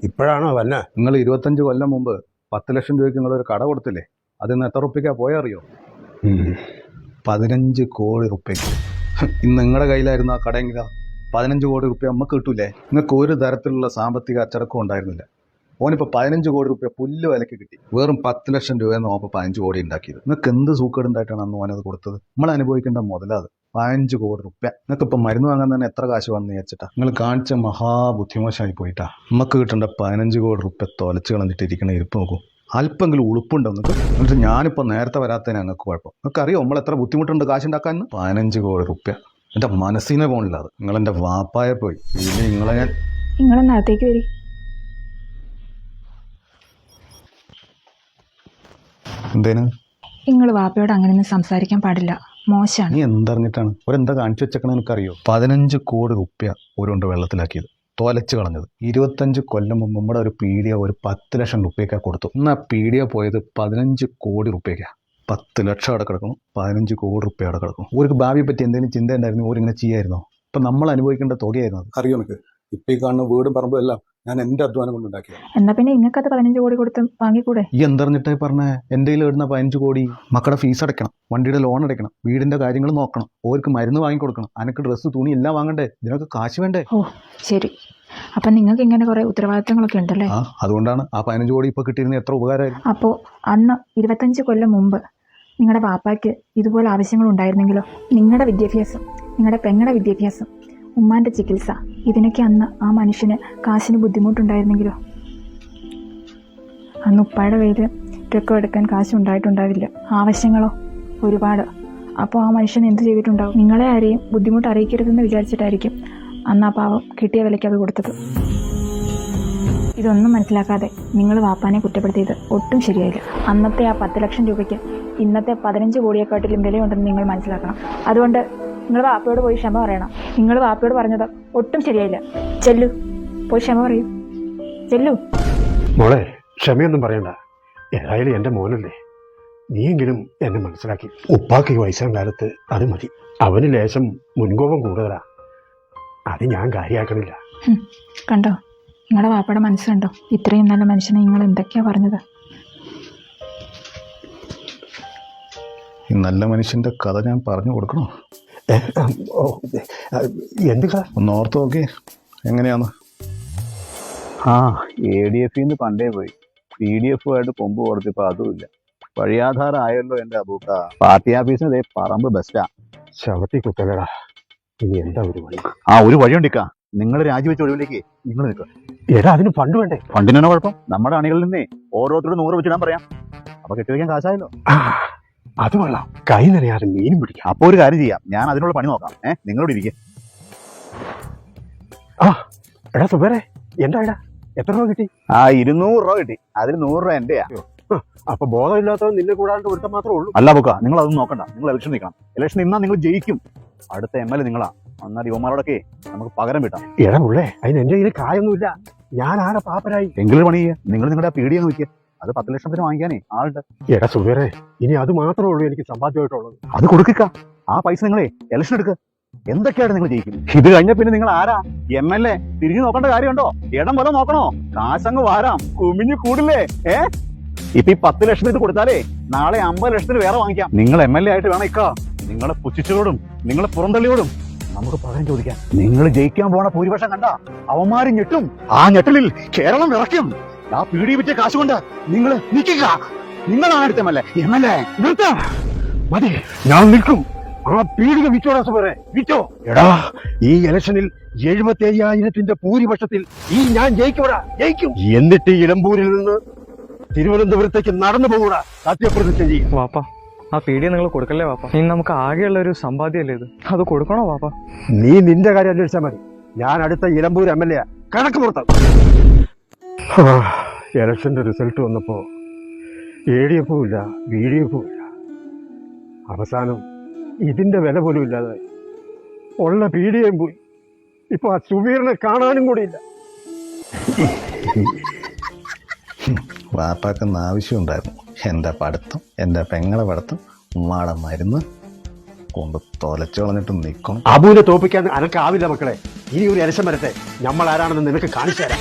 ഇപ്പോഴാണോ വന്നെ? നിങ്ങൾ 25 കൊല്ലം മുമ്പ് 10 ലക്ഷം രൂപയ്ക്ക് നിങ്ങളൊരു കട കൊടുത്തില്ലേ? അതിന്ന് എത്ര റുപ്യക്കാ പോയറിയോ? 15 കോടി റുപ്യക്ക്. ഇന്ന് നിങ്ങളുടെ കയ്യിലായിരുന്നു ആ കടയെങ്കിലാ 15 കോടി റുപ്യ നമുക്ക് കിട്ടൂലേ? നിങ്ങൾക്ക് ഒരു തരത്തിലുള്ള സാമ്പത്തിക അച്ചടക്കം ഉണ്ടായിരുന്നില്ല. ഓനിപ്പോൾ 15 കോടി റുപ്യ പുല്ല് വിലക്ക് കിട്ടി. വെറും 10 ലക്ഷം രൂപയെന്ന് ഓപ്പോൾ 15 കോടി ഉണ്ടാക്കിയത്. നിങ്ങൾക്ക് എന്ത് സൂക്കേടുണ്ടായിട്ടാണ് അന്ന് ഓനത് കൊടുത്തത്? നമ്മൾ അനുഭവിക്കേണ്ട മുതലത് 15 കോടി റുപ്യ. നിങ്ങൾക്ക് ഇപ്പം മരുന്ന് വാങ്ങാൻ തന്നെ എത്ര കാശ് വന്നു വെച്ചിട്ടാ? നിങ്ങൾ കാണിച്ച മഹാബുദ്ധിമോശമായി പോയിട്ടാ. നമുക്ക് കിട്ടേണ്ട 15 കോടി റുപ്യ തൊലച്ച് കളഞ്ഞിട്ട് ഇരിക്കണ ഇരിപ്പ് നോക്കൂ. അല്പെങ്കിലും ഉളുപ്പുണ്ടോ നിങ്ങൾക്ക്? എന്നിട്ട് ഞാനിപ്പോൾ നേരത്തെ വരാത്തതിന് ഞങ്ങൾക്ക് കുഴപ്പം. നിങ്ങൾക്ക് അറിയോ നമ്മൾ എത്ര ബുദ്ധിമുട്ടുണ്ട് കാശുണ്ടാക്കാൻ? 15 കോടി റുപ്യ എൻ്റെ മനസ്സിനെ പോണില്ല. അത് നിങ്ങളെൻ്റെ വാപ്പായ പോയി. ഇനി നിങ്ങളെന്നകത്തേക്ക് വരി. എന്തേന്? നിങ്ങൾ വാപ്പയോട് അങ്ങനെയൊന്നും സംസാരിക്കാൻ പാടില്ല, മോശമാണ്. നീ എന്തറിഞ്ഞിട്ടാണ് ഒരെന്താ കാണിച്ചു വെച്ചേക്കണ? എനിക്കറിയോ? 15 കോടി റുപ്യ ഒരുകൊണ്ട് വെള്ളത്തിലാക്കിയത്, തോലച്ച് കളഞ്ഞത്. 25 കൊല്ലം മുമ്പ് നമ്മുടെ ഒരു പീഡിയ ഒരു 10 ലക്ഷം റുപ്യക്കാ കൊടുത്തു. ഇന്ന് ആ പീഡിയ പോയത് 15 കോടി റുപ്യക്കാ. 10 ലക്ഷം അവിടെ കിടക്കണം, 15 കോടി റുപ്യ അവിടെ കിടക്കണം. ഒരു ഭാവിയെ പറ്റി എന്തെങ്കിലും ചിന്ത ഉണ്ടായിരുന്നു? ഓരിങ്ങനെ ചെയ്യായിരുന്നോ? ഇപ്പം നമ്മൾ അനുഭവിക്കേണ്ട തുകയായിരുന്നു അത്. അറിയോ എനിക്ക്? ഇപ്പം ഈ കാണുന്ന വീടും പറമ്പും എല്ലാം ഞാൻ എൻ്റെ അധ്വാനം കൊണ്ടുണ്ടാക്കിയത്. എന്നാ പിന്നെ ഇങ്ങക്കത് 15 കോടി കൊടുത്ത് വാങ്ങിക്കൂടെ? ഈ എന്തറിഞ്ഞിട്ടായി പറഞ്ഞേ? എൻ്റെ കയ്യിൽ ഇടുന്ന 15 കോടി മക്കളുടെ ഫീസ് അടയ്ക്കണം, വണ്ടിയുടെ ലോൺ അടയ്ക്കണം, വീടിൻ്റെ കാര്യങ്ങൾ നോക്കണം, ഓർക്ക് മരുന്ന് വാങ്ങിക്കൊടുക്കണം, അനക്ക് ഡ്രസ്സ് തുണി എല്ലാം വാങ്ങണ്ടേ? ഇതിനൊക്കെ കാശ് വേണ്ടേ? ഓ ശരി, അപ്പം നിങ്ങൾക്ക് ഇങ്ങനെ കുറേ ഉത്തരവാദിത്തങ്ങളൊക്കെ ഉണ്ടല്ലേ? അതുകൊണ്ടാണ് ആ 15 കോടി ഇപ്പോൾ കിട്ടിയിരുന്ന എത്ര ഉപകാരമായിരുന്നു. അപ്പോൾ അന്ന് 25 കൊല്ലം മുമ്പ് നിങ്ങളുടെ വാപ്പായ്ക്ക് ഇതുപോലെ ആവശ്യങ്ങൾ ഉണ്ടായിരുന്നെങ്കിലോ? നിങ്ങളുടെ വിദ്യാഭ്യാസം, നിങ്ങളുടെ പെങ്ങളുടെ വിദ്യാഭ്യാസം, ഉമ്മാൻ്റെ ചികിത്സ, ഇതിനൊക്കെ അന്ന് ആ മനുഷ്യന് കാശിന് ബുദ്ധിമുട്ടുണ്ടായിരുന്നെങ്കിലോ? അന്ന് ഉപ്പായുടെ കയ്യിൽ രൊക്കം എടുക്കാൻ കാശ് ഉണ്ടായിട്ടുണ്ടാവില്ല, ആവശ്യങ്ങളോ ഒരുപാട്. അപ്പോൾ ആ മനുഷ്യൻ എന്ത് ചെയ്തിട്ടുണ്ടാവും? നിങ്ങളെ ആരെയും ബുദ്ധിമുട്ട് അറിയിക്കരുതെന്ന് വിചാരിച്ചിട്ടായിരിക്കും അന്ന് ആ പാവം കിട്ടിയ വിലയ്ക്ക് അത് കൊടുത്തത്. ഇതൊന്നും മനസ്സിലാക്കാതെ നിങ്ങൾ വാപ്പാനെ കുറ്റപ്പെടുത്തിയത് ഒട്ടും ശരിയായില്ല. അന്നത്തെ ആ 10 ലക്ഷം രൂപയ്ക്ക് ഇന്നത്തെ 15 കോടിയെക്കാട്ടിലും വിലയുണ്ടെന്ന് നിങ്ങൾ മനസ്സിലാക്കണം. അതുകൊണ്ട് നിങ്ങൾ വാപ്പയോട് പോയി ക്ഷമ പറയണം. നിങ്ങൾ വാപ്പയോട് പറഞ്ഞത് ഒട്ടും ശരിയായില്ല. ചെല്ലു, പോയി ക്ഷമ പറയൂ, ചെല്ലു. മോളെ, ക്ഷമയൊന്നും പറയണ്ട. ഏതായാലും എൻ്റെ മോനല്ലേ, നീയെങ്കിലും എന്നെ മനസ്സിലാക്കി. ഉപ്പാക്ക് ഈ വയസ്സാം കാലത്ത് അത് മതി. അവന് ലേശം മുൻകോപം കൂടുതലാ. അത് ഞാൻ കാര്യമാക്കണില്ല. കണ്ടോ നിങ്ങളുടെ വാപ്പയുടെ മനസ്സുണ്ടോ? ഇത്രയും നല്ല മനുഷ്യനെ നിങ്ങൾ എന്തൊക്കെയാ പറഞ്ഞത്? ഈ നല്ല മനുഷ്യൻ്റെ കഥ ഞാൻ പറഞ്ഞു കൊടുക്കണോ? എന്തുക ഒന്ന് ഓർത്ത് നോക്കി എങ്ങനെയാന്ന്. ADF പണ്ടേ പോയി, PDF ആയിട്ട് കൊമ്പ് കൊടുത്തിപ്പോൾ അതുമില്ല. വഴിയാധാരം ആയല്ലോ എൻ്റെ അബൂക്ക. പാർട്ടി ഓഫീസിന് ഇതേ പറമ്പ് ബെസ്റ്റാ. ശവത്തി കുത്തലടാ. ഇനി എന്താ ഒരു വഴി? ഒരു വഴിയുണ്ടിക്കാ. നിങ്ങൾ രാജിവെച്ച ഒഴിവിലേക്ക് നിങ്ങൾ നിൽക്കുക. എടാ, അതിന് ഫണ്ട് വേണ്ടേ? ഫണ്ടിനാണോ കുഴപ്പം? നമ്മുടെ അണികളിൽ നിന്നേ ഓരോരുത്തരും 100 വെച്ചിടാൻ പറയാം. അപ്പൊ കെട്ടിവെക്കാൻ കാശായല്ലോ. അത് കൊള്ളാം. കൈ നനയാതെ മീനും പിടിക്കാം. അപ്പൊ ഒരു കാര്യം ചെയ്യാം, ഞാൻ അതിനുള്ള പണി നോക്കാം. നിങ്ങളോട് ഇരിക്കുക. എടാ സുബേറെ, എന്താ എത്ര രൂപ കിട്ടി? 200 രൂപ കിട്ടി. അതിൽ 100 രൂപ എന്റെയാ. അപ്പൊ ബോധമില്ലാത്തവൻ നിന്നെ കൂടാണ്ട് ഒരുത്തം മാത്രമേ ഉള്ളൂ. അല്ല ബുക്ക, നിങ്ങൾ അതൊന്നും നോക്കണ്ട. നിങ്ങൾ ഇലക്ഷൻ നിൽക്കണം. ഇലക്ഷൻ നിന്നാൽ നിങ്ങൾ ജയിക്കും. അടുത്ത MLA നിങ്ങളാ. എന്നാൽ യുവമാരോടൊക്കെ നമുക്ക് പകരം വിട്ടാം. എടാ ഉള്ളേ, അതിന് എന്റെ കയ്യിൽ കായൊന്നുമില്ല. ഞാൻ ആകെ പാപ്പരായി. എങ്കിലും പണി ചെയ്യുക. നിങ്ങൾ നിങ്ങളുടെ പീഡിയ നോക്കിയ അത് 10 ലക്ഷത്തിന് വാങ്ങിക്കാനേ ആളുണ്ട്. എടാ സുബേറെ, ഇനി അത് മാത്രമേ ഉള്ളൂ എനിക്ക് സമ്പാദ്യമായിട്ടുള്ളത്. അത് കൊടുക്കുക. ആ പൈസ നിങ്ങളെ ഇലക്ഷൻ എടുക്കുക. എന്തൊക്കെയാണ് നിങ്ങൾ ജയിക്കും. ഇത് കഴിഞ്ഞ പിന്നെ നിങ്ങൾ ആരാ? MLA തിരിഞ്ഞു നോക്കേണ്ട കാര്യമുണ്ടോ? ഇടം പോലെ നോക്കണോ? കാശങ്ങ് വാരാം, കുമിഞ്ഞു കൂടില്ലേ? ഇപ്പൊ ഈ 10 ലക്ഷത്തിന് ഇത് കൊടുത്താലേ നാളെ 50 ലക്ഷത്തിന് വേറെ വാങ്ങിക്കാം. നിങ്ങൾ MLA ആയിട്ട് വേണം ഇക്ക നിങ്ങളെ പുച്ഛിച്ചോടും നിങ്ങളെ പുറന്തള്ളിയോടും നമുക്ക് പകരം ചോദിക്കാം. നിങ്ങൾ ജയിക്കാൻ പോണ ഭൂരിപക്ഷം കണ്ട അവന്മാരും ഞെട്ടും. ആ ഞെട്ടലിൽ കേരളം വിറയ്ക്കും. ആ പീഡി വിറ്റ കാശ് കൊണ്ട് നിങ്ങൾ നിൽക്കുക. നിങ്ങളാണ് അടുത്ത MLA. നിർത്താം, മതി, ഞാൻ നിൽക്കും. ആ പീഡിക വിറ്റോടാ സുബേറെ, വിറ്റോ. എടാ, ഈ ഇലക്ഷനിൽ 75,000ന്റെ ഭൂരിപക്ഷത്തിൽ ഞാൻ ജയിക്കൂടാ, ജയിക്കും. എന്നിട്ട് ഇലമ്പൂരിൽ നിന്ന് തിരുവനന്തപുരത്തേക്ക് നടന്നു പോകൂടാ, സത്യപ്രതിജ്ഞ ചെയ്യും. വാപ്പ, ആ പീഡിയ നിങ്ങൾ കൊടുക്കല്ലേ വാപ്പ? ഇനി നമുക്ക് ആകെയുള്ള ഒരു സമ്പാദ്യമല്ലേ ഇത്, അത് കൊടുക്കണോ വാപ്പ? നീ നിന്റെ കാര്യം അന്വേഷിച്ചാൽ മതി. ഞാൻ അടുത്ത ഇലമ്പൂർ MLA കണക്ക് പുറത്താം. ഇലക്ഷന്റെ റിസൾട്ട് വന്നപ്പോ ADF ഇല്ല, BDF ഇല്ല. അവസാനം ഇതിന്റെ വില പോലും ഇല്ലാതായി. ഉള്ള പീഡിയയും പോയി. ഇപ്പൊ ആ സുബീറിനെ കാണാനും കൂടിയില്ല. വാപ്പാക്കുന്ന ആവശ്യമുണ്ടായിരുന്നു. എൻ്റെ പഠിത്തം, എൻ്റെ പെങ്ങളെ പഠിത്തം, ഉമ്മാടെ മരുന്ന് കൊണ്ട് തൊലച്ചു കളഞ്ഞിട്ട് നിൽക്കണം. അബുവിനെ തോപ്പിക്കാൻ അനക്കാവില്ല മക്കളെ. ഇനി ഒരു ഇലക്ഷൻ വരട്ടെ, നമ്മൾ ആരാണെന്ന് നിനക്ക് കാണിച്ചു തരാം.